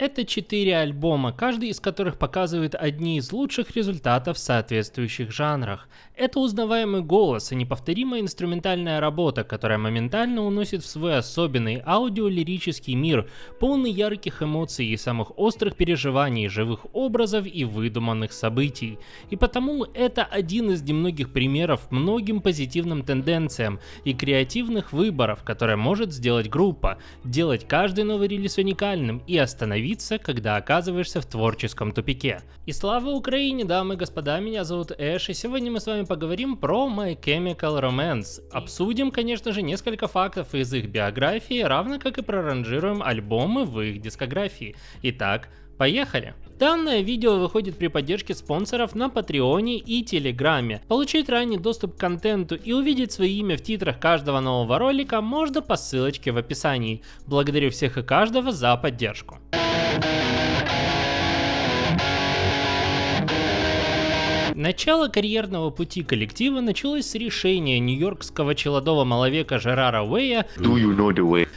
Это 4 альбома, каждый из которых показывает одни из лучших результатов в соответствующих жанрах. Это узнаваемый голос и неповторимая инструментальная работа, которая моментально уносит в свой особенный аудиолирический мир, полный ярких эмоций и самых острых переживаний, живых образов и выдуманных событий. И потому это один из немногих примеров многим позитивным тенденциям и креативных выборов, которые может сделать группа, делать каждый новый релиз уникальным и остановиться, когда оказываешься в творческом тупике. И слава Украине, дамы и господа, меня зовут Эш, и сегодня мы с вами поговорим про My Chemical Romance. Обсудим, конечно же, несколько фактов из их биографии, равно как и проранжируем альбомы в их дискографии. Итак, поехали! Данное видео выходит при поддержке спонсоров на Патреоне и Телеграме. Получить ранний доступ к контенту и увидеть свое имя в титрах каждого нового ролика можно по ссылочке в описании. Благодарю всех и каждого за поддержку. Начало карьерного пути коллектива началось с решения нью-йоркского челодова маловека Жерара Уэя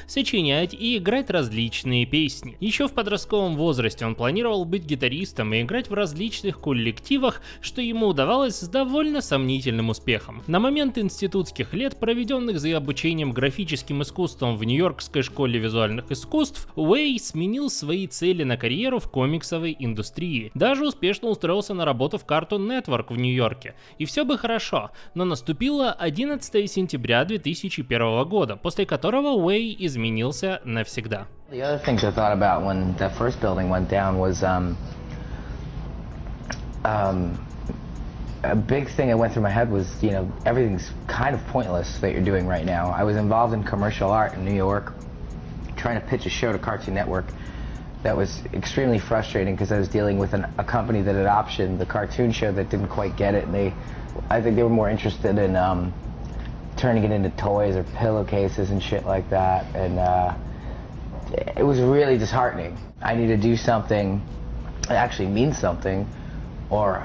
сочинять и играть различные песни. Еще в подростковом возрасте он планировал быть гитаристом и играть в различных коллективах, что ему удавалось с довольно сомнительным успехом. На момент институтских лет, проведенных за обучением графическим искусством в Нью-Йоркской школе визуальных искусств, Уэй сменил свои цели на карьеру в комиксовой индустрии. Даже успешно устроился на работу в Cartoon Network в Нью-Йорке. И все бы хорошо, но наступило 11 сентября 2001 года, после которого Уэй изменился навсегда. The other things I thought about when that first building went down was a big thing that went through my head was, you know, everything's kind of pointless that you're doing right now. I was involved in commercial art in New York, trying to pitch a show to Cartoon Network. That was extremely frustrating because I was dealing with a company that had optioned the cartoon show that didn't quite get it, and I think they were more interested in turning it into toys or pillowcases and shit like that, and it was really disheartening. I need to do something that actually means something, or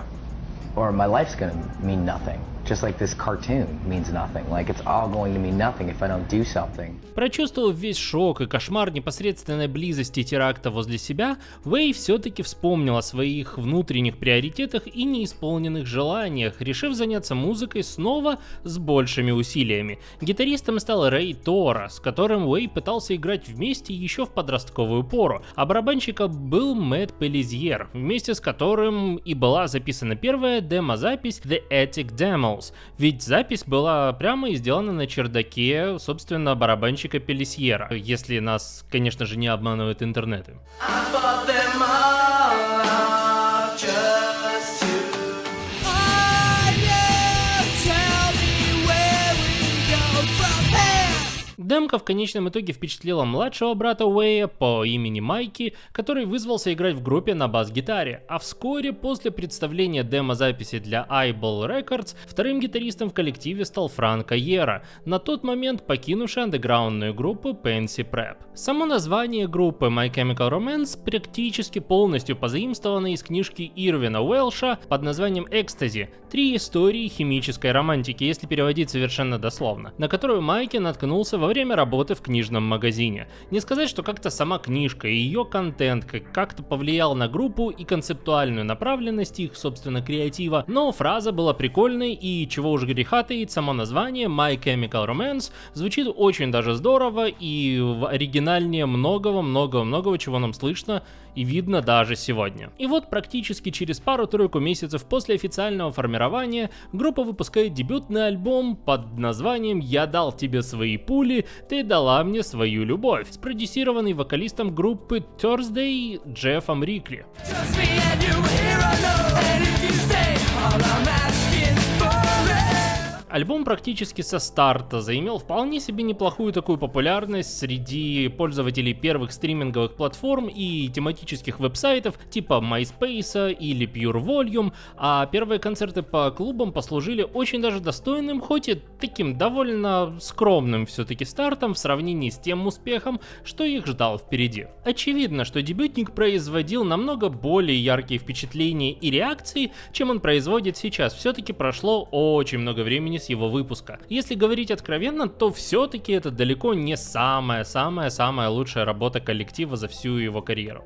my life's gonna mean nothing. Just like this cartoon means nothing. Like it's all going to mean nothing if I don't do something. Прочувствовав весь шок и кошмар непосредственной близости теракта возле себя, Уэй все-таки вспомнил о своих внутренних приоритетах и неисполненных желаниях, решив заняться музыкой снова с большими усилиями. Гитаристом стал Рэй Тора, с которым Уэй пытался играть вместе еще в подростковую пору, а барабанщиком был Мэтт Пелизьер, вместе с которым и была записана первая демо-запись The Attic Demos. Ведь запись была прямо сделана на чердаке, собственно, барабанщика Пелисьера, если нас, конечно же, не обманывают интернеты. Демка в конечном итоге впечатлила младшего брата Уэя по имени Майки, который вызвался играть в группе на бас-гитаре, а вскоре после представления демо-записи для Eyeball Records вторым гитаристом в коллективе стал Франко Йера, на тот момент покинувший андеграундную группу Pansy Prep. Само название группы My Chemical Romance практически полностью позаимствовано из книжки Ирвина Уэлша под названием «Экстази. 3 истории химической романтики», если переводить совершенно дословно, на которую Майки наткнулся во время работы в книжном магазине. Не сказать, что как-то сама книжка и ее контент как-то повлиял на группу и концептуальную направленность их, собственно, креатива, но фраза была прикольной, и чего уж греха таить, само название My Chemical Romance звучит очень даже здорово и оригинальнее многого, чего нам слышно и видно даже сегодня. И вот практически через пару-тройку месяцев после официального формирования группа выпускает дебютный альбом под названием «Я дал тебе свои пули, ты дала мне свою любовь», спродюсированный вокалистом группы Thursday Джеффом Рикли. Альбом практически со старта заимел вполне себе неплохую такую популярность среди пользователей первых стриминговых платформ и тематических веб-сайтов типа MySpace или Pure Volume, а первые концерты по клубам послужили очень даже достойным, хоть и таким довольно скромным все-таки стартом в сравнении с тем успехом, что их ждал впереди. Очевидно, что дебютник производил намного более яркие впечатления и реакции, чем он производит сейчас. Все-таки прошло очень много времени с его выпуска. Если говорить откровенно, то все-таки это далеко не самая лучшая работа коллектива за всю его карьеру.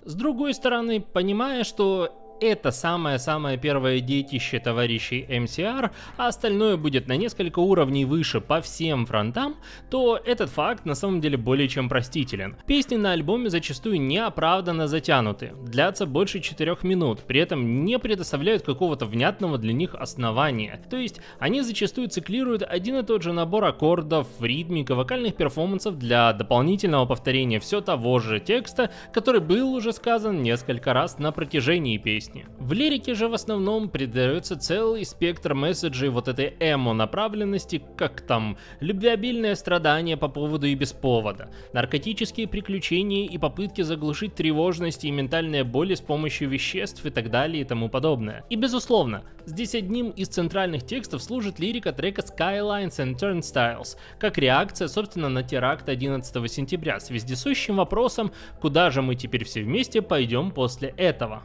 С другой стороны, понимая, что это самое первое детище товарищей MCR, а остальное будет на несколько уровней выше по всем фронтам, то этот факт на самом деле более чем простителен. Песни на альбоме зачастую неоправданно затянуты, длятся больше 4 минут, при этом не предоставляют какого-то внятного для них основания. То есть они зачастую циклируют один и тот же набор аккордов, ритмик и вокальных перформансов для дополнительного повторения все того же текста, который был уже сказан несколько раз на протяжении песни. В лирике же в основном придается целый спектр месседжей вот этой эмо-направленности, как там любвеобильное страдание по поводу и без повода, наркотические приключения и попытки заглушить тревожность и ментальные боли с помощью веществ и так далее и тому подобное. И безусловно, здесь одним из центральных текстов служит лирика трека Skylines and Turnstiles, как реакция, собственно, на теракт 11 сентября с вездесущим вопросом, куда же мы теперь все вместе пойдем после этого.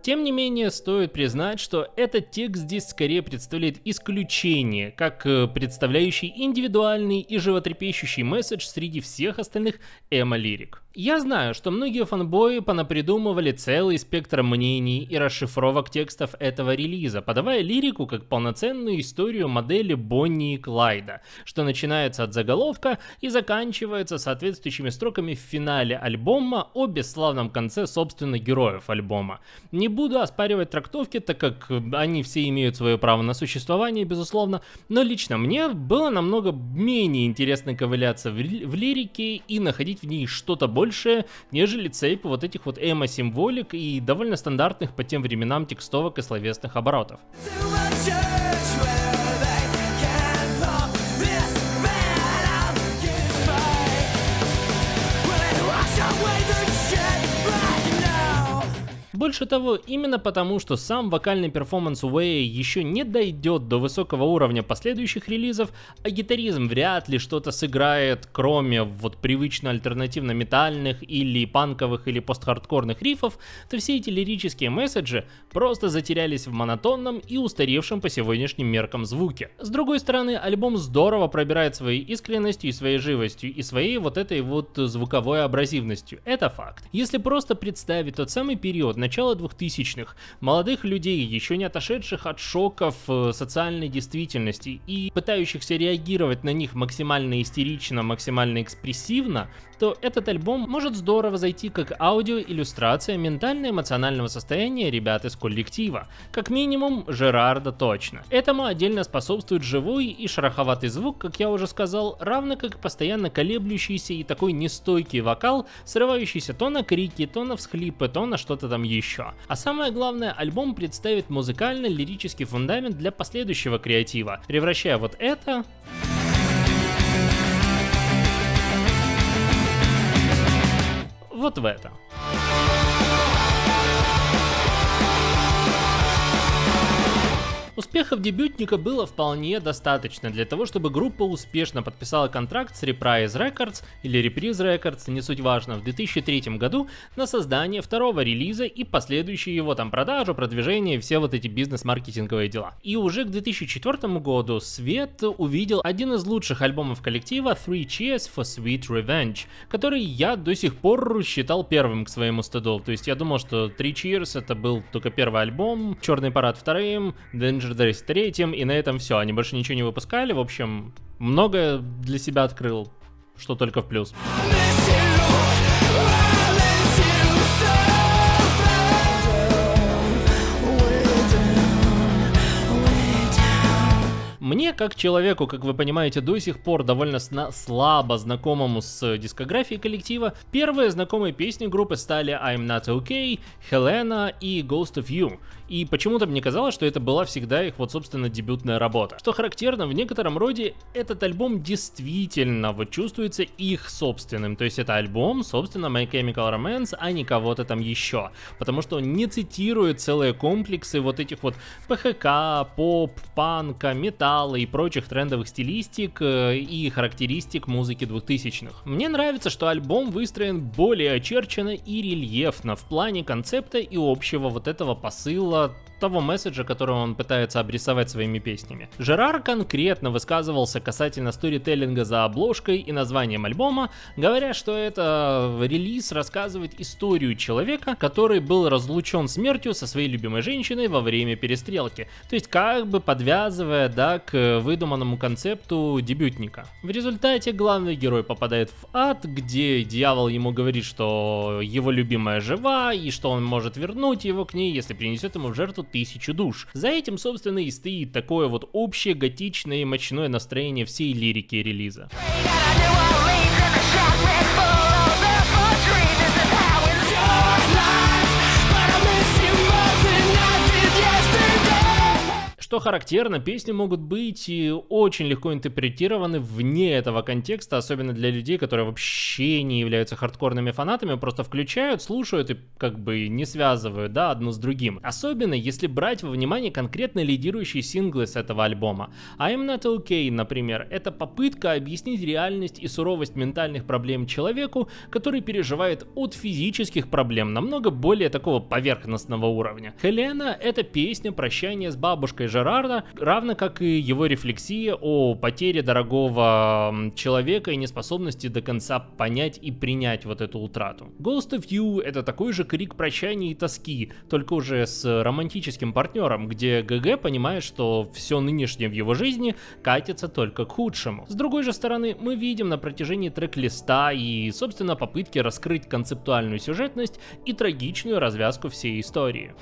Тем не менее, стоит признать, что этот текст здесь скорее представляет исключение, как представляющий индивидуальный и животрепещущий месседж среди всех остальных эмо-лирик. Я знаю, что многие фанбои понапридумывали целый спектр мнений и расшифровок текстов этого релиза, подавая лирику как полноценную историю модели Бонни и Клайда, что начинается от заголовка и заканчивается соответствующими строками в финале альбома о бесславном конце, собственно, героев альбома. Не буду оспаривать трактовки, так как они все имеют свое право на существование, безусловно, но лично мне было намного менее интересно ковыляться в лирике и находить в ней что-то большее, нежели цепь вот этих вот эмо-символик и довольно стандартных по тем временам текстовок и словесных оборотов. Больше того, именно потому, что сам вокальный перформанс Уэя еще не дойдет до высокого уровня последующих релизов, а гитаризм вряд ли что-то сыграет, кроме вот привычно альтернативно-метальных или панковых или постхардкорных рифов, то все эти лирические месседжи просто затерялись в монотонном и устаревшем по сегодняшним меркам звуке. С другой стороны, альбом здорово пробирает своей искренностью и своей живостью, и своей вот этой вот звуковой абразивностью. Это факт. Если просто представить тот самый период, начала 2000-х, молодых людей, еще не отошедших от шоков социальной действительности и пытающихся реагировать на них максимально истерично, максимально экспрессивно, то этот альбом может здорово зайти как аудиоиллюстрация ментально-эмоционального состояния ребят из коллектива. Как минимум, Жерарда точно. Этому отдельно способствует живой и шероховатый звук, как я уже сказал, равно как постоянно колеблющийся и такой нестойкий вокал, срывающийся то на крики, то на всхлипы, то на что-то там еще. А самое главное, альбом представит музыкально-лирический фундамент для последующего креатива, превращая вот это вот в это. Успехов дебютника было вполне достаточно для того, чтобы группа успешно подписала контракт с Reprise Records или Reprise Records, не суть важно, в 2003 году на создание второго релиза и последующую его там продажу, продвижение и все вот эти бизнес-маркетинговые дела. И уже к 2004 году свет увидел один из лучших альбомов коллектива Three Cheers for Sweet Revenge, который я до сих пор считал первым к своему стыду. То есть я думал, что Three Cheers это был только первый альбом, Черный парад вторым, Danger Days третьим, и на этом все. Они больше ничего не выпускали. В общем, многое для себя открыл, что только в плюс. Мне, как человеку, как вы понимаете, до сих пор довольно слабо знакомому с дискографией коллектива, первые знакомые песни группы стали I'm Not Okay, Helena и Ghost of You. И почему-то мне казалось, что это была всегда их вот собственно дебютная работа. Что характерно, в некотором роде этот альбом действительно вот чувствуется их собственным. То есть это альбом, собственно, My Chemical Romance, а не кого-то там еще. Потому что он не цитирует целые комплексы вот этих вот ПХК, поп, панка, металла, металла и прочих трендовых стилистик и характеристик музыки 2000-х. Мне нравится, что альбом выстроен более очерченно и рельефно в плане концепта и общего вот этого посыла, того месседжа, который он пытается обрисовать своими песнями. Жерар конкретно высказывался касательно сторителлинга за обложкой и названием альбома, говоря, что это релиз рассказывает историю человека, который был разлучен смертью со своей любимой женщиной во время перестрелки. То есть как бы подвязывая, да, к выдуманному концепту дебютника. В результате главный герой попадает в ад, где дьявол ему говорит, что его любимая жива и что он может вернуть его к ней, если принесет ему в жертву 1000 душ. За этим, собственно, и стоит такое вот общее готичное и мощное настроение всей лирики релиза. Что характерно, песни могут быть очень легко интерпретированы вне этого контекста, особенно для людей, которые вообще не являются хардкорными фанатами, просто включают, слушают и как бы не связывают, да, одно с другим. Особенно если брать во внимание конкретно лидирующие синглы с этого альбома. I'm Not Okay, например, это попытка объяснить реальность и суровость ментальных проблем человеку, который переживает от физических проблем намного более такого поверхностного уровня. Хелена — это песня прощания с бабушкой Жерарда, равно как и его рефлексия о потере дорогого человека и неспособности до конца понять и принять вот эту утрату. Ghost of You — это такой же крик прощания и тоски, только уже с романтическим партнером, где ГГ понимает, что все нынешнее в его жизни катится только к худшему. С другой же стороны, мы видим на протяжении трек-листа и, собственно, попытки раскрыть концептуальную сюжетность и трагичную развязку всей истории.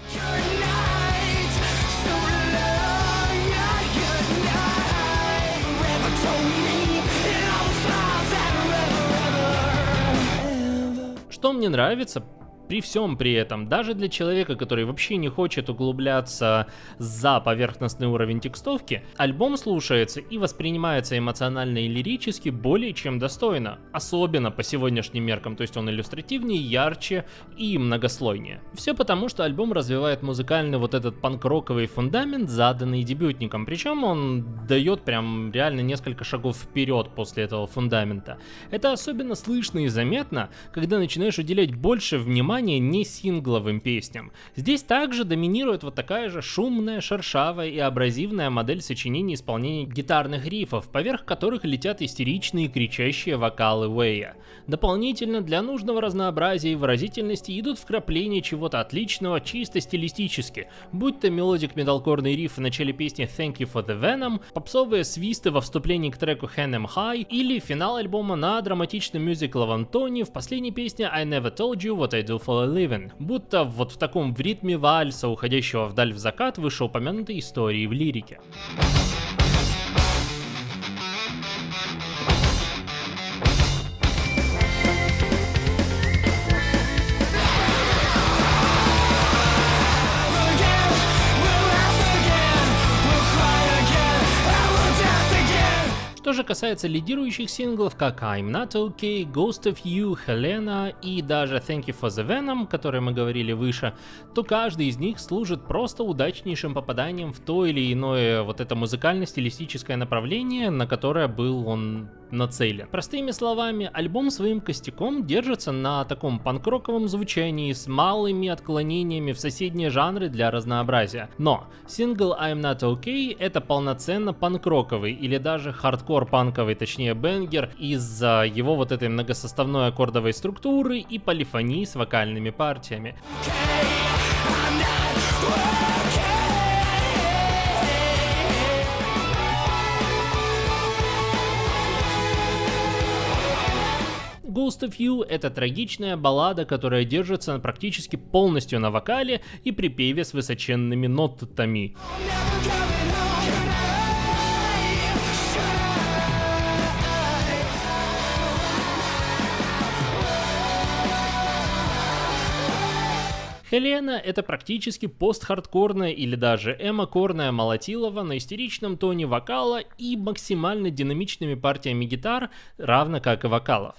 Что мне нравится, при всем при этом, даже для человека, который вообще не хочет углубляться за поверхностный уровень текстовки, альбом слушается и воспринимается эмоционально и лирически более чем достойно, особенно по сегодняшним меркам, то есть он иллюстративнее, ярче и многослойнее. Все потому, что альбом развивает музыкальный вот этот панк-роковый фундамент, заданный дебютником, причем он дает прям реально несколько шагов вперед после этого фундамента. Это особенно слышно и заметно, когда начинаешь уделять больше внимания не сингловым песням. Здесь также доминирует вот такая же шумная, шершавая и абразивная модель сочинений и исполнения гитарных рифов, поверх которых летят истеричные кричащие вокалы Уэя. Дополнительно для нужного разнообразия и выразительности идут вкрапления чего-то отличного чисто стилистически, будь то мелодик-металкорный риф в начале песни Thank You for the Venom, попсовые свисты во вступлении к треку Hand 'Em High или финал альбома на драматичном мюзикловом тоне в последней песне I Never Told You What I Do for a Living, будто вот в таком в ритме вальса, уходящего вдаль в закат, вышеупомянутой истории в лирике. Что же касается лидирующих синглов, как I'm Not Okay, Ghost of You, Helena и даже Thank You for the Venom, о которой мы говорили выше, то каждый из них служит просто удачнейшим попаданием в то или иное вот это музыкально-стилистическое направление, на которое был он нацелен. Простыми словами, альбом своим костяком держится на таком панк-роковом звучании с малыми отклонениями в соседние жанры для разнообразия. Но сингл I'm Not Okay — это полноценно панк-роковый или даже хардкор-панковый, точнее бенгер, из-за его вот этой многосоставной аккордовой структуры и полифонии с вокальными партиями. Ghost of You — это трагичная баллада, которая держится практически полностью на вокале и припеве с высоченными нотами. Helena — это практически пост-хардкорная или даже эмо-корная молотилова на истеричном тоне вокала и максимально динамичными партиями гитар, равно как и вокалов.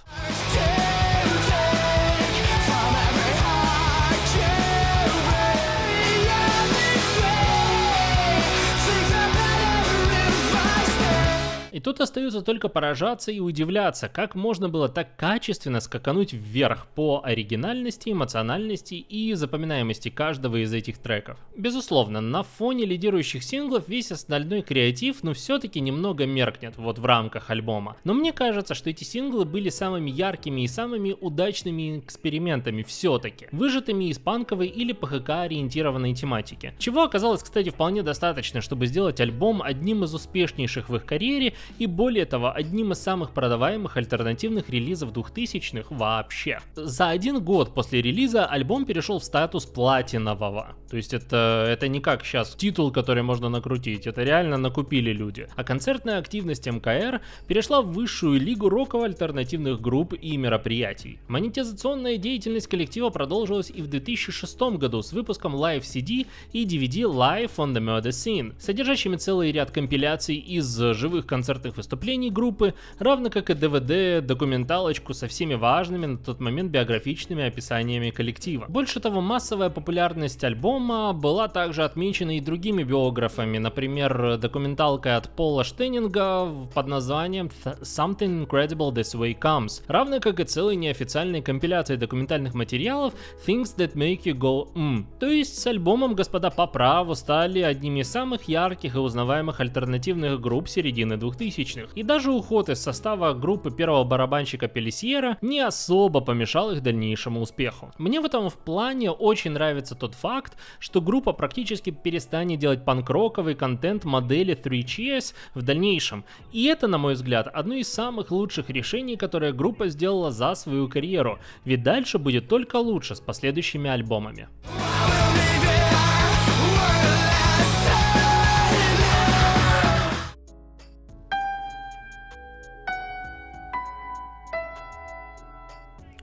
тут остается только поражаться и удивляться, как можно было так качественно скакануть вверх по оригинальности, эмоциональности и запоминаемости каждого из этих треков. Безусловно, на фоне лидирующих синглов весь остальной креатив, все-таки немного меркнет вот в рамках альбома. Но мне кажется, что эти синглы были самыми яркими и самыми удачными экспериментами все-таки, выжатыми из панковой или ПХК ориентированной тематики. Чего оказалось, кстати, вполне достаточно, чтобы сделать альбом одним из успешнейших в их карьере и, более того, одним из самых продаваемых альтернативных релизов 2000-х вообще. За 1 год после релиза альбом перешел в статус платинового. То есть это не как сейчас титул, который можно накрутить, это реально накупили люди. А концертная активность МКР перешла в высшую лигу роково-альтернативных групп и мероприятий. Монетизационная деятельность коллектива продолжилась и в 2006 году с выпуском Live CD и DVD Live on the Murder Scene, содержащими целый ряд компиляций из живых концертных выступлений группы, равно как и DVD, документалочку со всеми важными на тот момент биографичными описаниями коллектива. Больше того, массовая популярность альбома была также отмечена и другими биографами, например, документалкой от Пола Штеннинга под названием Something Incredible This Way Comes, равно как и целой неофициальной компиляцией документальных материалов Things That Make You Go То есть с альбомом господа по праву стали одними из самых ярких и узнаваемых альтернативных групп середины 2000-х. И даже уход из состава группы первого барабанщика Пелесьера не особо помешал их дальнейшему успеху. Мне в этом плане очень нравится тот факт, что группа практически перестанет делать панк-роковый контент модели Three Cheers в дальнейшем. И это, на мой взгляд, одно из самых лучших решений, которое группа сделала за свою карьеру, ведь дальше будет только лучше с последующими альбомами.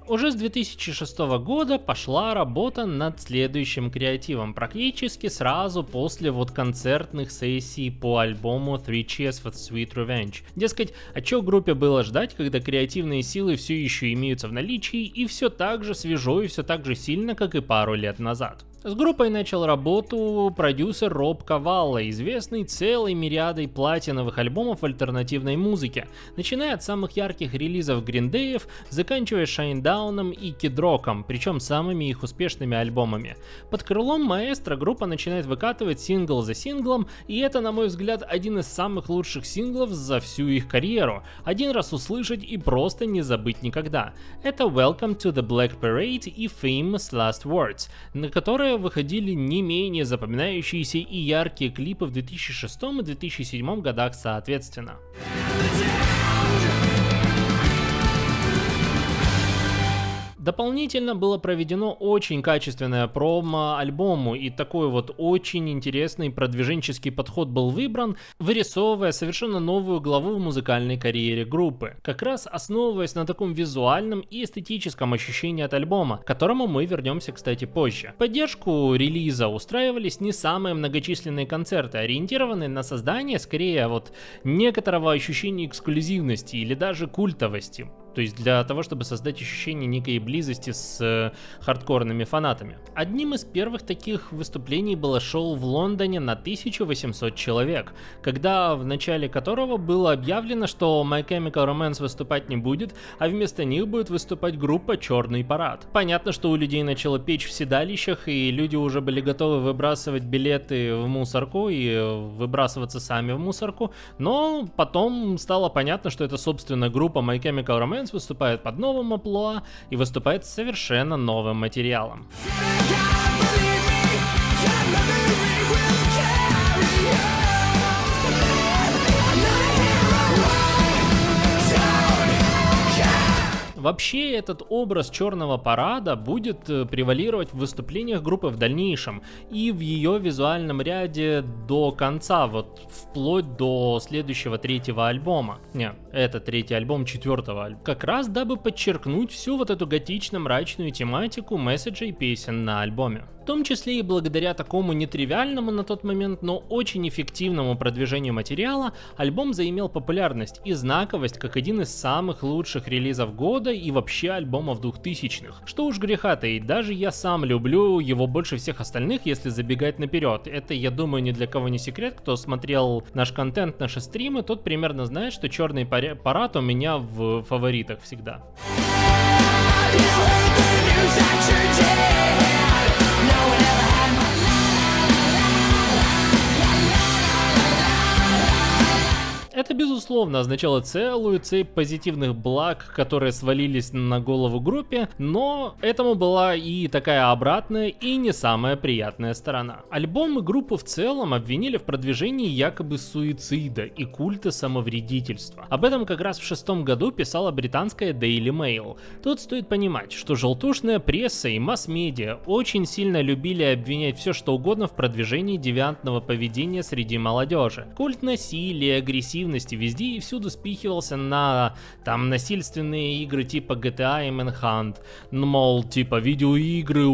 Уже с 2006 года пошла работа над следующим креативом, практически сразу после вот концертных сессий по альбому Three Cheers for Sweet Revenge. Дескать, а чё группе было ждать, когда креативные силы все еще имеются в наличии и все так же свежо и все так же сильно, как и пару лет назад. С группой начал работу продюсер Роб Кавалла, известный целой мириадой платиновых альбомов в альтернативной музыке, начиная от самых ярких релизов Green Day'ев, заканчивая Shinedown'ом и Kid Rock'ом, причем самыми их успешными альбомами. Под крылом маэстро группа начинает выкатывать сингл за синглом, и это, на мой взгляд, один из самых лучших синглов за всю их карьеру. Один раз услышать и просто не забыть никогда. Это Welcome to the Black Parade и Famous Last Words, на которые выходили не менее запоминающиеся и яркие клипы в 2006 и 2007 годах соответственно. Дополнительно было проведено очень качественное промо альбому, и такой вот очень интересный продвиженческий подход был выбран, вырисовывая совершенно новую главу в музыкальной карьере группы, как раз основываясь на таком визуальном и эстетическом ощущении от альбома, к которому мы вернемся, кстати, позже. В поддержку релиза устраивались не самые многочисленные концерты, ориентированные на создание скорее вот некоторого ощущения эксклюзивности или даже культовости. То есть для того, чтобы создать ощущение некой близости с хардкорными фанатами. Одним из первых таких выступлений было шоу в Лондоне на 1800 человек, когда в начале которого было объявлено, что My Chemical Romance выступать не будет, а вместо них будет выступать группа Черный Парад. Понятно, что у людей начало печь в седалищах, и люди уже были готовы выбрасывать билеты в мусорку и выбрасываться сами в мусорку, но потом стало понятно, что это, собственно, группа My Chemical Romance выступает под новым амплуа и выступает с совершенно новым материалом. Вообще этот образ Черного Парада будет превалировать в выступлениях группы в дальнейшем и в ее визуальном ряде до конца, вот вплоть до следующего третьего альбома. Не, это третий альбом четвертого альбома. Как раз дабы подчеркнуть всю вот эту готично-мрачную тематику месседжей песен на альбоме. В том числе и благодаря такому нетривиальному на тот момент, но очень эффективному продвижению материала, альбом заимел популярность и знаковость как один из самых лучших релизов года и вообще альбомов 2000-х. Что уж греха таить, даже я сам люблю его больше всех остальных, если забегать наперед. Это, я думаю, ни для кого не секрет, кто смотрел наш контент, наши стримы, тот примерно знает, что черный парад у меня в фаворитах всегда. Это, безусловно, означало целую цепь позитивных благ, которые свалились на голову группе, но этому была и такая обратная, и не самая приятная сторона. Альбом и группу в целом обвинили в продвижении якобы суицида и культа самовредительства. Об этом как раз в 2006 году писала британская Daily Mail. Тут стоит понимать, что желтушная пресса и масс-медиа очень сильно любили обвинять все что угодно в продвижении девиантного поведения среди молодежи. Культ насилия, агрессивности везде и всюду спихивался на там насильственные игры типа GTA и Manhunt. Ну, мол, типа видеоигры,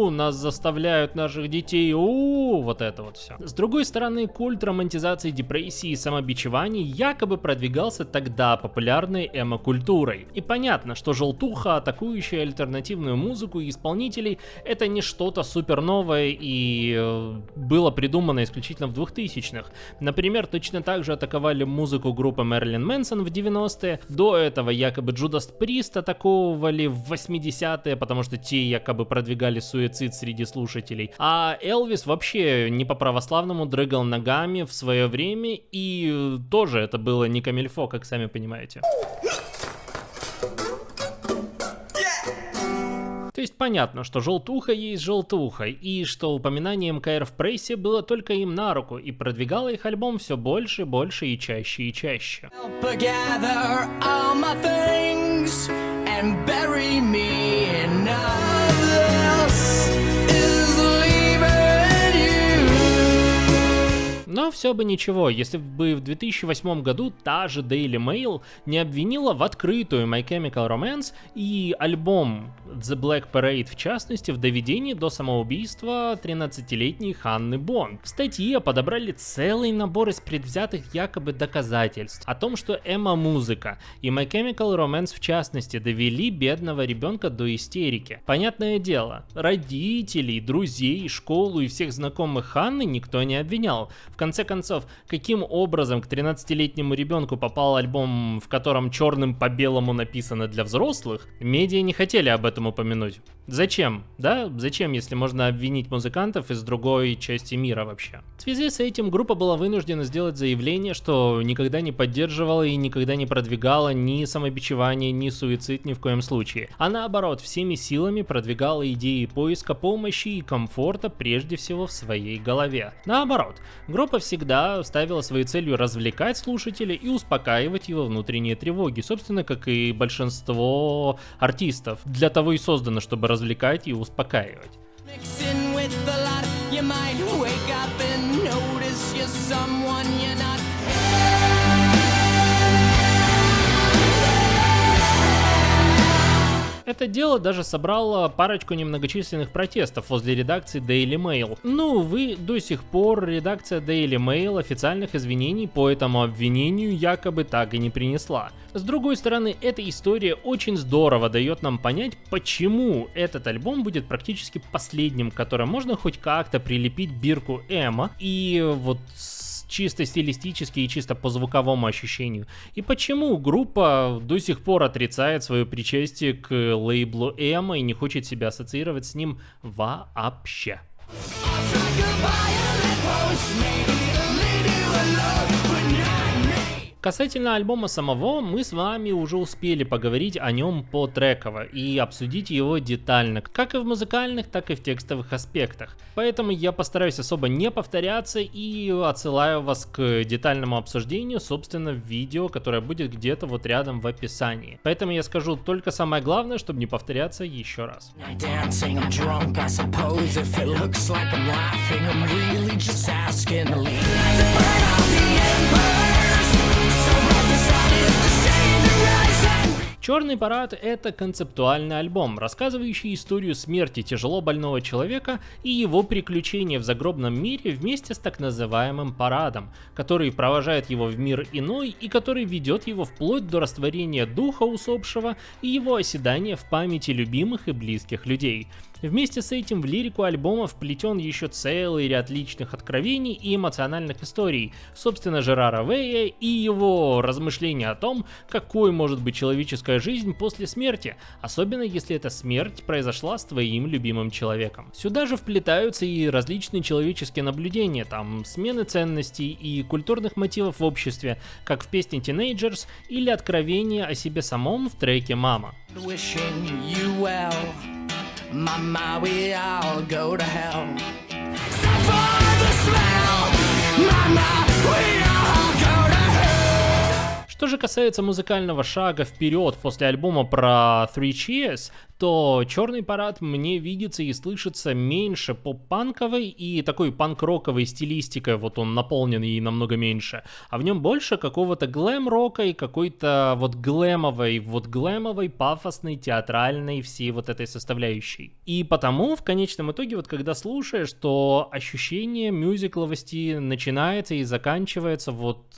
нас заставляют наших детей, вот это вот все. С другой стороны, культ романтизации депрессии и самобичеваний якобы продвигался тогда популярной эмо-культурой. И понятно, что желтуха, атакующая альтернативную музыку и исполнителей, это не что-то супер новое и было придумано исключительно в 2000-х. Например, точно так же атаковали музыку группы Мэрилин Мэнсон в 90-е, до этого якобы Judas Priest атаковывали в 80-е, потому что те якобы продвигали суицид среди слушателей, а Элвис вообще не по-православному дрыгал ногами в свое время, и тоже это было не камильфо, как сами понимаете. То есть понятно, что желтуха есть желтуха, и что упоминание МКР в прессе было только им на руку, и продвигало их альбом все больше, больше и чаще и чаще. Но все бы ничего, если бы в 2008 году та же Daily Mail не обвинила в открытую My Chemical Romance и альбом The Black Parade в частности в доведении до самоубийства 13-летней Ханны Бонд. В статье подобрали целый набор из предвзятых якобы доказательств о том, что эмо-музыка и My Chemical Romance в частности довели бедного ребенка до истерики. Понятное дело, родителей, друзей, школу и всех знакомых Ханны никто не обвинял. В конце концов, каким образом к 13-летнему ребенку попал альбом, в котором черным по белому написано для взрослых, медиа не хотели об этом упомянуть. Зачем? Да? Зачем, если можно обвинить музыкантов из другой части мира вообще? В связи с этим группа была вынуждена сделать заявление, что никогда не поддерживала и никогда не продвигала ни самобичевание, ни суицид ни в коем случае. А наоборот, всеми силами продвигала идеи поиска помощи и комфорта прежде всего в своей голове. Наоборот, группа всегда ставила своей целью развлекать слушателя и успокаивать его внутренние тревоги, собственно, как и большинство артистов. Для того и создано, чтобы развлекать и успокаивать. Это дело даже собрало парочку немногочисленных протестов возле редакции Daily Mail. Но, увы, до сих пор редакция Daily Mail официальных извинений по этому обвинению якобы так и не принесла. С другой стороны, эта история очень здорово дает нам понять, почему этот альбом будет практически последним, к которому можно хоть как-то прилепить бирку эмо и вот чисто стилистически и чисто по звуковому ощущению. И почему группа до сих пор отрицает свое причастие к лейблу эмо и не хочет себя ассоциировать с ним вообще. Касательно альбома самого, мы с вами уже успели поговорить о нем потреково и обсудить его детально, как и в музыкальных, так и в текстовых аспектах. Поэтому я постараюсь особо не повторяться и отсылаю вас к детальному обсуждению, собственно, в видео, которое будет где-то вот рядом в описании. Поэтому я скажу только самое главное, чтобы не повторяться еще раз. «Черный парад» — это концептуальный альбом, рассказывающий историю смерти тяжело больного человека и его приключения в загробном мире вместе с так называемым парадом, который провожает его в мир иной и который ведет его вплоть до растворения духа усопшего и его оседания в памяти любимых и близких людей. Вместе с этим в лирику альбома вплетен еще целый ряд личных откровений и эмоциональных историй, собственно, Жерара Вэя и его размышления о том, какой может быть человеческая жизнь после смерти, особенно если эта смерть произошла с твоим любимым человеком. Сюда же вплетаются и различные человеческие наблюдения, там смены ценностей и культурных мотивов в обществе, как в песне Teenagers или откровения о себе самом в треке «Мама». Mama, we all go to hell. Stop for the smell. Mama, we all go to hell. Что же касается музыкального шага вперед после альбома про Three Cheers, то «Черный парад» мне видится и слышится меньше поп-панковой и такой панк-роковой стилистикой, вот он наполнен ей намного меньше, а в нем больше какого-то глэм-рока и какой-то вот глэмовой, пафосной, театральной всей вот этой составляющей. И потому в конечном итоге, вот когда слушаешь, то ощущение мюзикловости начинается и заканчивается вот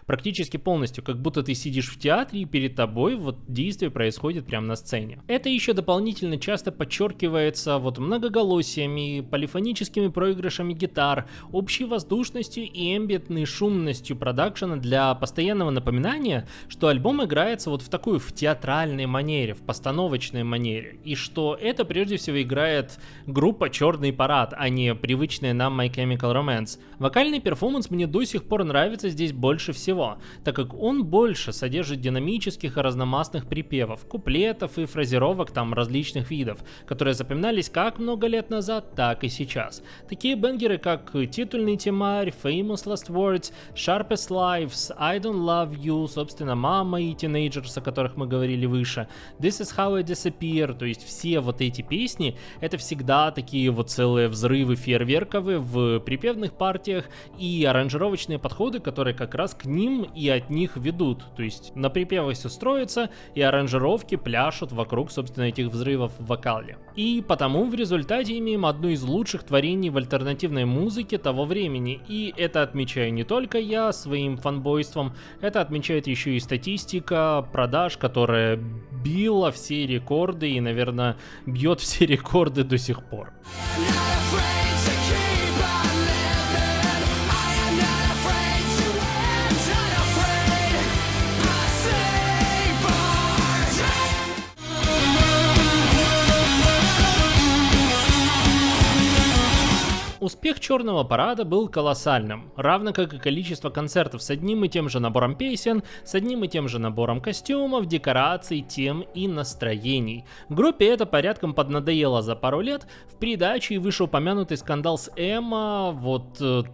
практически полностью, как будто ты сидишь в театре и перед тобой вот действие происходит прямо на сцене. Это еще дополнительно часто подчеркивается вот многоголосиями, полифоническими проигрышами гитар, общей воздушностью и эмбиентной шумностью продакшена для постоянного напоминания, что альбом играется вот в театральной манере, в постановочной манере, и что это прежде всего играет группа «Черный парад», а не привычная нам My Chemical Romance. Вокальный перформанс мне до сих пор нравится здесь больше всего, так как он больше содержит динамических и разномастных припевов, куплетов и фразировок там различных видов, которые запоминались как много лет назад, так и сейчас. Такие бенгеры, как титульный темарь, Famous Last Words, Sharpest Lives, I Don't Love You, собственно, Мама и Teenagers, о которых мы говорили выше, This Is How I Disappear, то есть все вот эти песни, это всегда такие вот целые взрывы фейерверковые в припевных партиях и аранжировочные подходы, которые как раз к ним и от них ведут, то есть на припевах все строится и аранжировки пляшут вокруг, собственно, этих взрывов в вокале. И потому в результате имеем одно из лучших творений в альтернативной музыке того времени, и это отмечаю не только я своим фанбойством, это отмечает еще и статистика продаж, которая била все рекорды и, наверное, бьет все рекорды до сих пор. Успех «Черного парада» был колоссальным, равно как и количество концертов с одним и тем же набором песен, с одним и тем же набором костюмов, декораций, тем и настроений. Группе это порядком поднадоело за пару лет, в придаче и вышеупомянутый скандал с эмо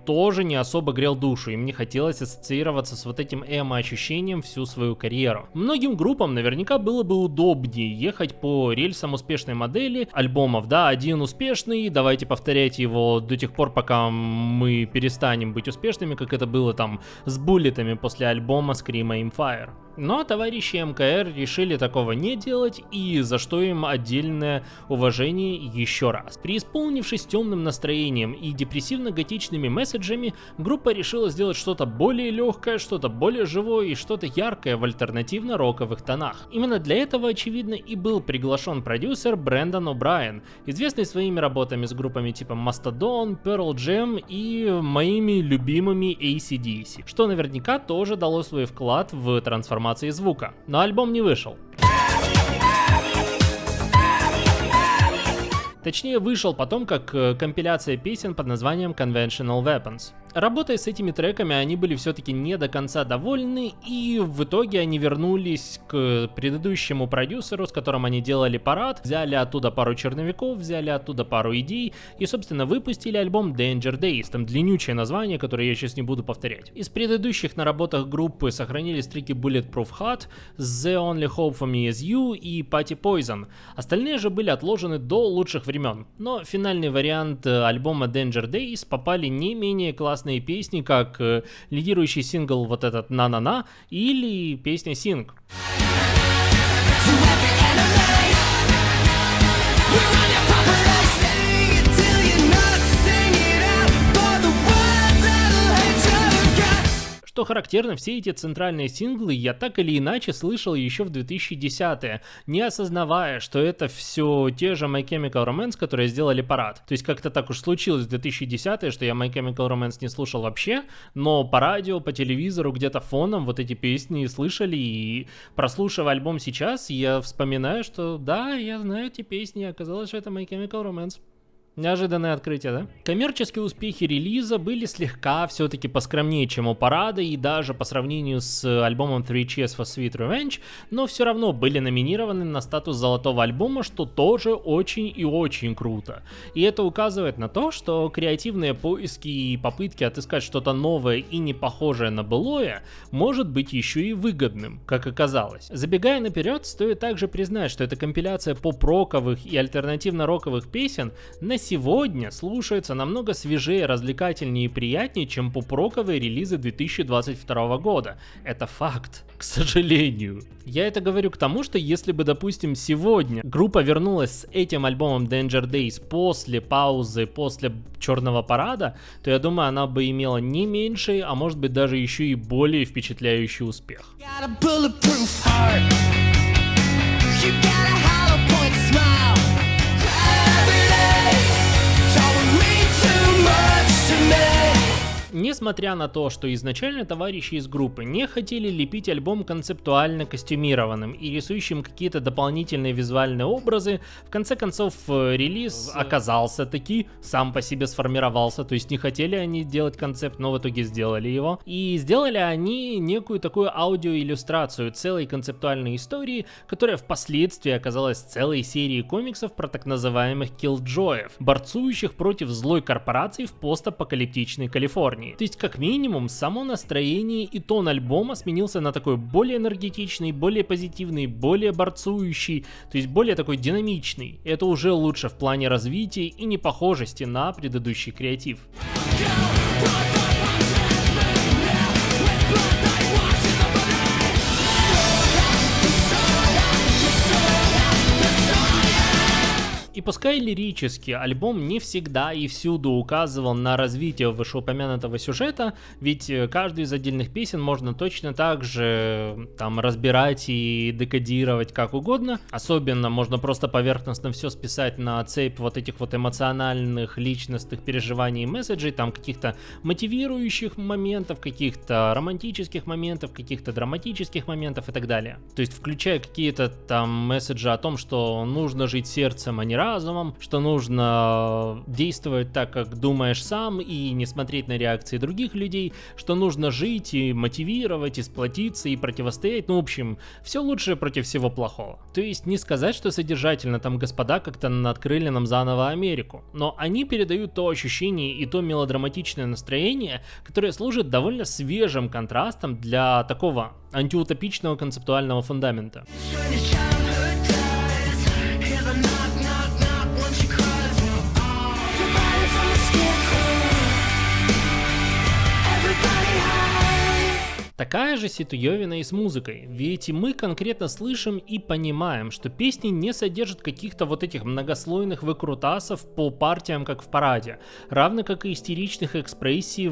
тоже не особо грел душу, им не хотелось ассоциироваться с вот этим эмо-ощущением всю свою карьеру. Многим группам наверняка было бы удобнее ехать по рельсам успешной модели альбомов, да, один успешный, давайте повторять его до тех пор, пока мы перестанем быть успешными, как это было там с буллетами после альбома Scream Aim Fire. Но товарищи МКР решили такого не делать, и за что им отдельное уважение еще раз. Преисполнившись темным настроением и депрессивно-готичными месседжами, группа решила сделать что-то более легкое, что-то более живое и что-то яркое в альтернативно-роковых тонах. Именно для этого, очевидно, и был приглашен продюсер Брэндон О'Брайен, известный своими работами с группами типа Mastodon, Pearl Jam и моими любимыми AC/DC, что наверняка тоже дало свой вклад в трансформацию звука, но альбом не вышел. Точнее, вышел потом как компиляция песен под названием Conventional Weapons. Работая с этими треками, они были все-таки не до конца довольны, и в итоге они вернулись к предыдущему продюсеру, с которым они делали парад, взяли оттуда пару черновиков, взяли оттуда пару идей, и, собственно, выпустили альбом Danger Days, там длиннючее название, которое я сейчас не буду повторять. Из предыдущих наработок группы сохранились треки Bulletproof Heart, The Only Hope for Me Is You и Party Poison. Остальные же были отложены до лучших времен, но в финальный вариант альбома Danger Days попали не менее классные песни, как лидирующий сингл вот этот «На-на-на» или песня «Sing». Что характерно, все эти центральные синглы я так или иначе слышал еще в 2010-е, не осознавая, что это все те же My Chemical Romance, которые сделали парад. То есть как-то так уж случилось в 2010-е, что я My Chemical Romance не слушал вообще, но по радио, по телевизору, где-то фоном вот эти песни слышали, и прослушивая альбом сейчас, я вспоминаю, что да, я знаю эти песни, оказалось, что это My Chemical Romance. Неожиданное открытие, да? Коммерческие успехи релиза были слегка все-таки поскромнее, чем у парада, и даже по сравнению с альбомом 3 Cheers for Sweet Revenge, но все равно были номинированы на статус золотого альбома, что тоже очень и очень круто. И это указывает на то, что креативные поиски и попытки отыскать что-то новое и не похожее на былое может быть еще и выгодным, как оказалось. Забегая наперед, стоит также признать, что эта компиляция поп-роковых и альтернативно-роковых песен на сегодня слушается намного свежее, развлекательнее и приятнее, чем поп-роковые релизы 2022 года. Это факт, к сожалению. Я это говорю к тому, что если бы, допустим, сегодня группа вернулась с этим альбомом Danger Days после паузы, после Черного парада, то я думаю, она бы имела не меньший, а может быть даже еще и более впечатляющий успех. Несмотря на то, что изначально товарищи из группы не хотели лепить альбом концептуально костюмированным и рисующим какие-то дополнительные визуальные образы, в конце концов релиз оказался таки, сам по себе сформировался, то есть не хотели они делать концепт, но в итоге сделали его. И сделали они некую такую аудиоиллюстрацию целой концептуальной истории, которая впоследствии оказалась целой серией комиксов про так называемых киллджоев, борцующих против злой корпорации в постапокалиптичной Калифорнии. То есть, как минимум, само настроение и тон альбома сменился на такой более энергетичный, более позитивный, более борцующий, то есть более такой динамичный. Это уже лучше в плане развития и непохожести на предыдущий креатив. И пускай лирически альбом не всегда и всюду указывал на развитие вышеупомянутого сюжета, ведь каждую из отдельных песен можно точно так же там разбирать и декодировать как угодно. Особенно можно просто поверхностно все списать на цепь вот этих вот эмоциональных, личностных переживаний и месседжей, там каких-то мотивирующих моментов, каких-то романтических моментов, каких-то драматических моментов и так далее. То есть включая какие-то там месседжи о том, что нужно жить сердцем, а не разумом, что нужно действовать так, как думаешь сам, и не смотреть на реакции других людей, что нужно жить и мотивировать, и сплотиться, и противостоять. Ну, в общем, все лучшее против всего плохого. То есть не сказать, что содержательно там господа как-то открыли нам заново Америку, но они передают то ощущение и то мелодраматичное настроение, которое служит довольно свежим контрастом для такого антиутопичного концептуального фундамента. Такая же ситуевина и с музыкой, ведь мы конкретно слышим и понимаем, что песни не содержат каких-то вот этих многослойных выкрутасов по партиям, как в параде, равно как и истеричных экспрессий,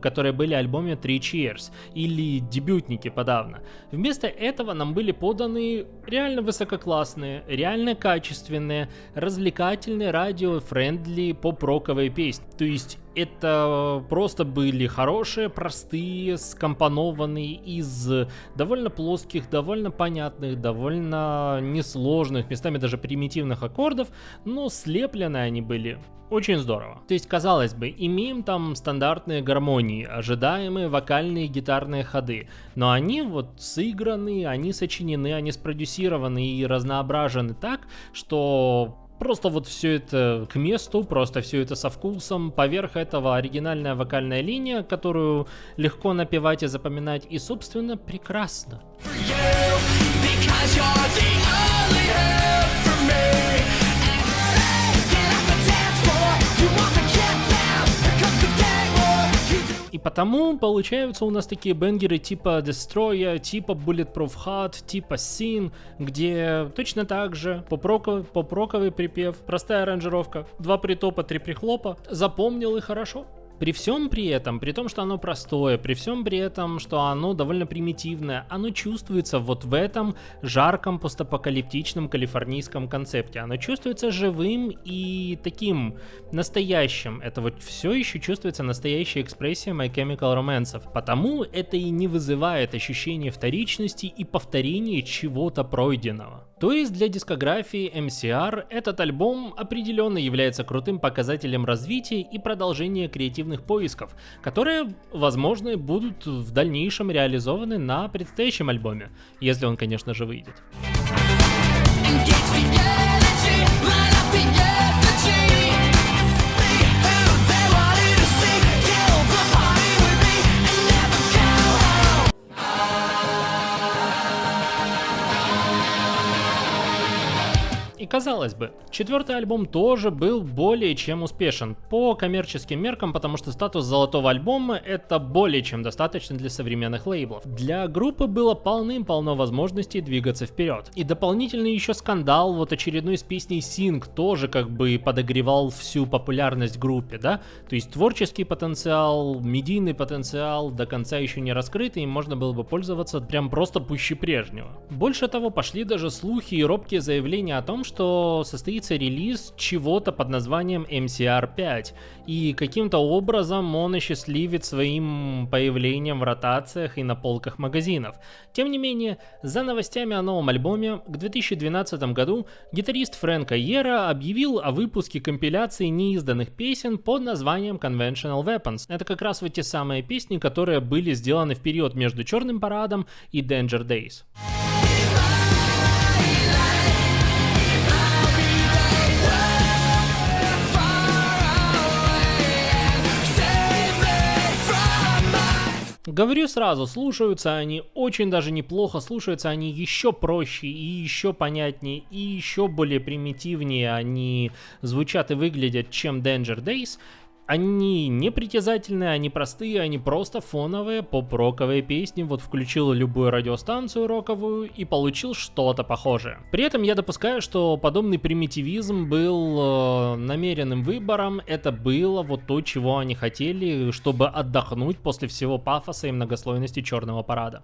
которые были в альбоме 3 Cheers, или дебютники подавно. Вместо этого нам были поданы реально высококлассные, реально качественные, развлекательные, радио-френдли поп-роковые песни, то есть это просто были хорошие, простые, скомпонованные из довольно плоских, довольно понятных, довольно несложных, местами даже примитивных аккордов, но слеплены они были очень здорово. То есть, казалось бы, имеем там стандартные гармонии, ожидаемые вокальные гитарные ходы, но они вот сыграны, они сочинены, они спродюсированы и разноображены так, что просто вот все это к месту, просто все это со вкусом, поверх этого оригинальная вокальная линия, которую легко напевать и запоминать, и, собственно, прекрасно. И потому получаются у нас такие бенгеры типа Destroyer, типа Bulletproof Heart, типа Sin, где точно так же поп-роковый припев, простая аранжировка, 2 притопа, 3 прихлопа, запомнил и хорошо. При всем при этом, при том, что оно простое, при всем при этом, что оно довольно примитивное, оно чувствуется вот в этом жарком постапокалиптичном калифорнийском концепте. Оно чувствуется живым и таким настоящим. Это вот все еще чувствуется настоящая экспрессия My Chemical Romance. Потому это и не вызывает ощущения вторичности и повторения чего-то пройденного. То есть для дискографии MCR этот альбом определенно является крутым показателем развития и продолжения креативных поисков, которые, возможно, будут в дальнейшем реализованы на предстоящем альбоме, если он, конечно же, выйдет. И казалось бы, четвертый альбом тоже был более чем успешен по коммерческим меркам, потому что статус золотого альбома это более чем достаточно для современных лейблов. Для группы было полным-полно возможностей двигаться вперед. И дополнительно еще скандал вот очередной с песней Sing тоже как бы подогревал всю популярность группе, да? То есть творческий потенциал, медийный потенциал до конца еще не раскрытый, и можно было бы пользоваться прям просто пуще прежнего. Больше того, пошли даже слухи и робкие заявления о том, что состоится релиз чего-то под названием MCR5, и каким-то образом он осчастливит своим появлением в ротациях и на полках магазинов. Тем не менее, за новостями о новом альбоме к 2012 году гитарист Фрэнк Айера объявил о выпуске компиляции неизданных песен под названием Conventional Weapons. Это как раз вот те самые песни, которые были сделаны в период между Черным парадом и Danger Days. Говорю сразу, слушаются они очень даже неплохо, слушаются они еще проще и еще понятнее и еще более примитивнее они звучат и выглядят, чем Danger Days. Они не притязательные, они простые, они просто фоновые поп-роковые песни. Вот включил любую радиостанцию роковую и получил что-то похожее. При этом я допускаю, что подобный примитивизм был намеренным выбором. Это было вот то, чего они хотели, чтобы отдохнуть после всего пафоса и многослойности Черного парада.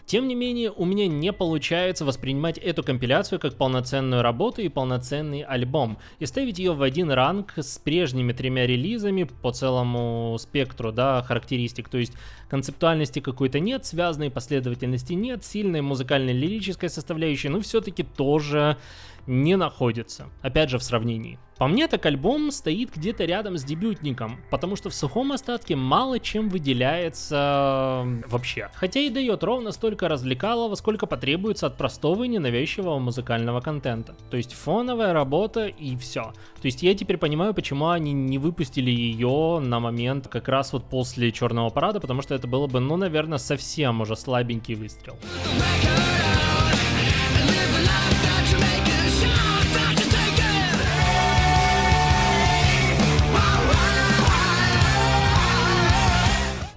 Тем не менее, у меня не получается воспринимать эту компиляцию как полноценную работу и полноценный альбом, и ставить ее в один ранг с прежними 3 релизами по целому спектру, да, характеристик, то есть концептуальности какой-то нет, связанной последовательности нет, сильной музыкальной лирической составляющей, но все-таки тоже не находится, опять же в сравнении. По мне, так альбом стоит где-то рядом с дебютником, потому что в сухом остатке мало чем выделяется вообще. Хотя и дает ровно столько развлекалого, сколько потребуется от простого и ненавязчивого музыкального контента. То есть фоновая работа и все. То есть я теперь понимаю, почему они не выпустили ее на момент как раз вот после Черного парада, потому что это было бы, ну, наверное, совсем уже слабенький выстрел.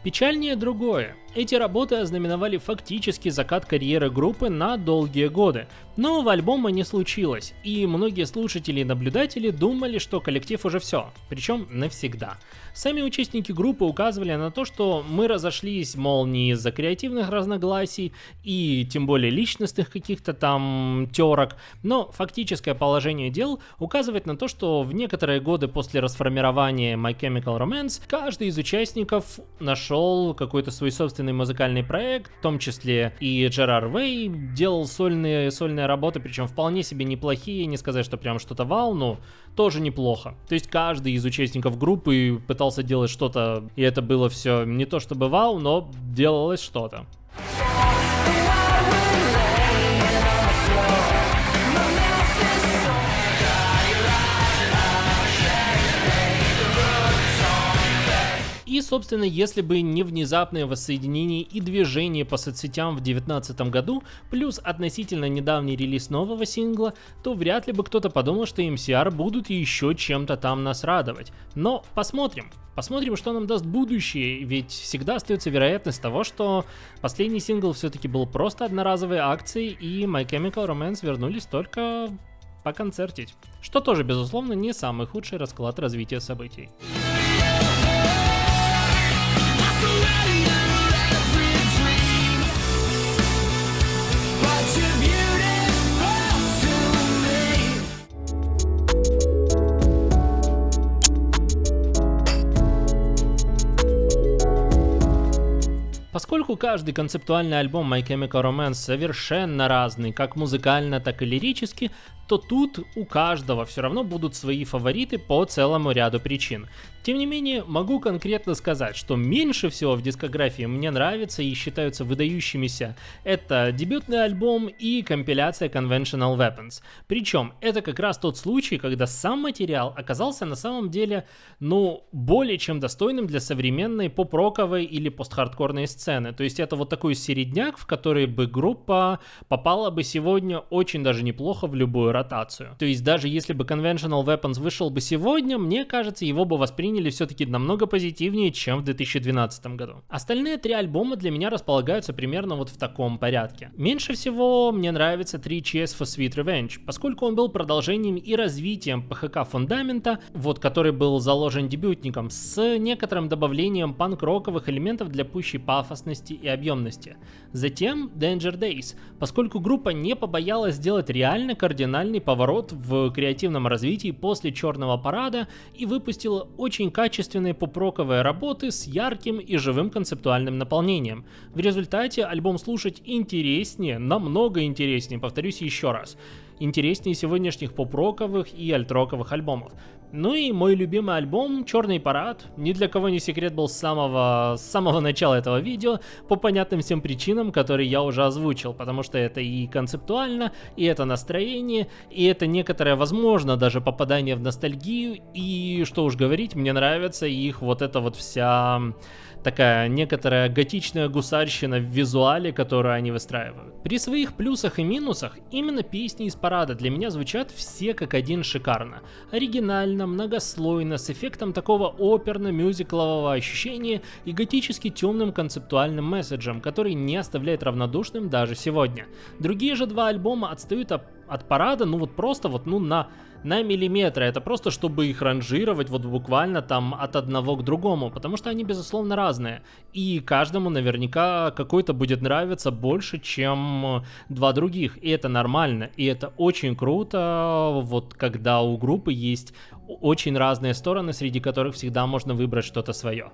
Печальнее другое. Эти работы ознаменовали фактически закат карьеры группы на долгие годы. Нового альбома не случилось, и многие слушатели и наблюдатели думали, что коллектив уже все, причем навсегда. Сами участники группы указывали на то, что мы разошлись, мол, не из-за креативных разногласий и тем более личностных каких-то там терок, но фактическое положение дел указывает на то, что в некоторые годы после расформирования My Chemical Romance каждый из участников нашел какой-то свой собственный музыкальный проект, в том числе и Джерард Вэй делал сольные работы, причем вполне себе неплохие, не сказать, что прям что-то вау, но тоже неплохо. То есть каждый из участников группы пытался делать что-то, и это было все не то чтобы вау, но делалось что-то. И собственно, если бы не внезапное воссоединение и движение по соцсетям в 2019 году, плюс относительно недавний релиз нового сингла, то вряд ли бы кто-то подумал, что MCR будут еще чем-то там нас радовать. Но посмотрим. Посмотрим, что нам даст будущее, ведь всегда остается вероятность того, что последний сингл все-таки был просто одноразовой акцией, и My Chemical Romance вернулись только поконцертить. Что тоже, безусловно, не самый худший расклад развития событий. Поскольку каждый концептуальный альбом My Chemical Romance совершенно разный, как музыкально, так и лирически, то тут у каждого все равно будут свои фавориты по целому ряду причин. Тем не менее, могу конкретно сказать, что меньше всего в дискографии мне нравится и считаются выдающимися это дебютный альбом и компиляция Conventional Weapons. Причем это как раз тот случай, когда сам материал оказался на самом деле, более чем достойным для современной поп-роковой или пост-хардкорной сцены. То есть это вот такой середняк, в который бы группа попала бы сегодня очень даже неплохо в любую ротацию. То есть даже если бы Conventional Weapons вышел бы сегодня, мне кажется, его бы восприняли все-таки намного позитивнее, чем в 2012 году. Остальные три альбома для меня располагаются примерно вот в таком порядке. Меньше всего мне нравится 3 Cheers for Sweet Revenge, поскольку он был продолжением и развитием ПХК фундамента, который был заложен дебютником, с некоторым добавлением панк-роковых элементов для пущей пафосности и объемности. Затем Danger Days, поскольку группа не побоялась сделать реально кардинальный поворот в креативном развитии после Черного парада и выпустила очень качественные поп-роковые работы с ярким и живым концептуальным наполнением. В результате альбом слушать интереснее, намного интереснее, повторюсь еще раз, интереснее сегодняшних поп-роковых и альт-роковых альбомов. Ну и мой любимый альбом «Черный парад», ни для кого не секрет, был с самого начала этого видео, по понятным всем причинам, которые я уже озвучил, потому что это и концептуально, и это настроение, и это некоторое, возможно, даже попадание в ностальгию, и что уж говорить, мне нравится их вот эта вот вся такая некоторая готичная гусарщина в визуале, которую они выстраивают. При своих плюсах и минусах именно песни из парада для меня звучат все как один шикарно. Оригинально, многослойно, с эффектом такого оперно-мюзиклового ощущения и готически темным концептуальным месседжем, который не оставляет равнодушным даже сегодня. Другие же два альбома отстают от парада, на миллиметры. Это просто чтобы их ранжировать вот буквально там от одного к другому, потому что они безусловно разные. И каждому наверняка какой-то будет нравиться больше, чем два других. И это нормально. И это очень круто, вот когда у группы есть очень разные стороны, среди которых всегда можно выбрать что-то свое.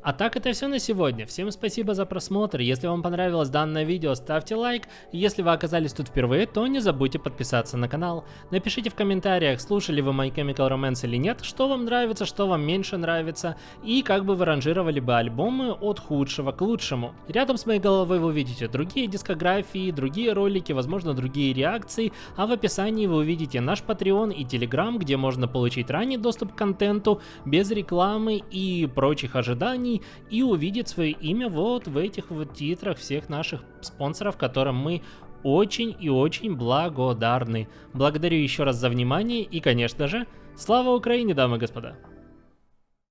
А так это все на сегодня. Всем спасибо за просмотр. Если вам понравилось данное видео, ставьте лайк. Если вы оказались тут впервые, то не забудьте подписаться на канал. Напишите в комментариях, слушали вы My Chemical Romance или нет, что вам нравится, что вам меньше нравится, и как бы вы ранжировали бы альбомы от худшего к лучшему. Рядом с моей головой вы увидите другие дискографии, другие ролики, возможно, другие реакции, а в описании вы увидите наш Patreon и Telegram, где можно получить ранний доступ к контенту без рекламы и прочих ожиданий, и увидеть свое имя вот в этих вот титрах всех наших спонсоров, которым мы очень и очень благодарны. Благодарю еще раз за внимание и, конечно же, слава Украине, дамы и господа!